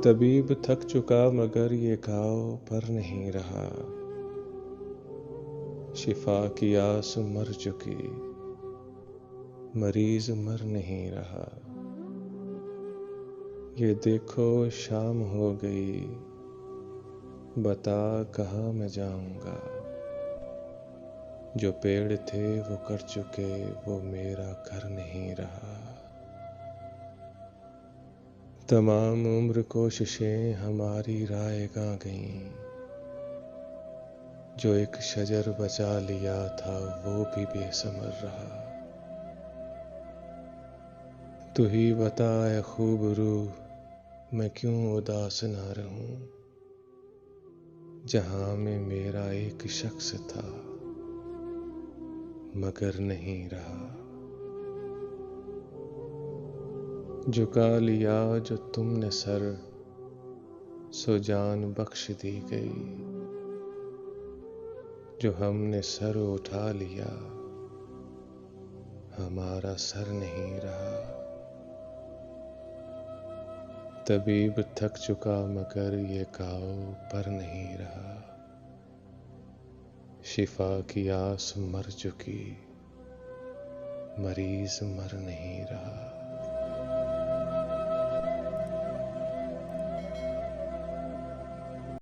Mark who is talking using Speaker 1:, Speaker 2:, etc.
Speaker 1: तबीब थक चुका मगर ये घाव पर नहीं रहा। शिफा की आस मर चुकी, मरीज मर नहीं रहा। ये देखो शाम हो गई, बता कहाँ मैं जाऊंगा। जो पेड़ थे वो कर चुके, वो मेरा घर नहीं रहा। तमाम उम्र कोशिशें हमारी रायगा गईं। जो एक शजर बचा लिया था वो भी बेसमर रहा। तू ही बता ऐ खूबरू, मैं क्यों उदास ना रहूं। जहां में मेरा एक शख्स था मगर नहीं रहा। झुका लिया जो तुमने सर, सो जान बख्श दी गई। जो हमने सर उठा लिया, हमारा सर नहीं रहा। तबीब थक चुका मगर ये घाव पर नहीं रहा। शिफा की आस मर चुकी, मरीज मर नहीं रहा।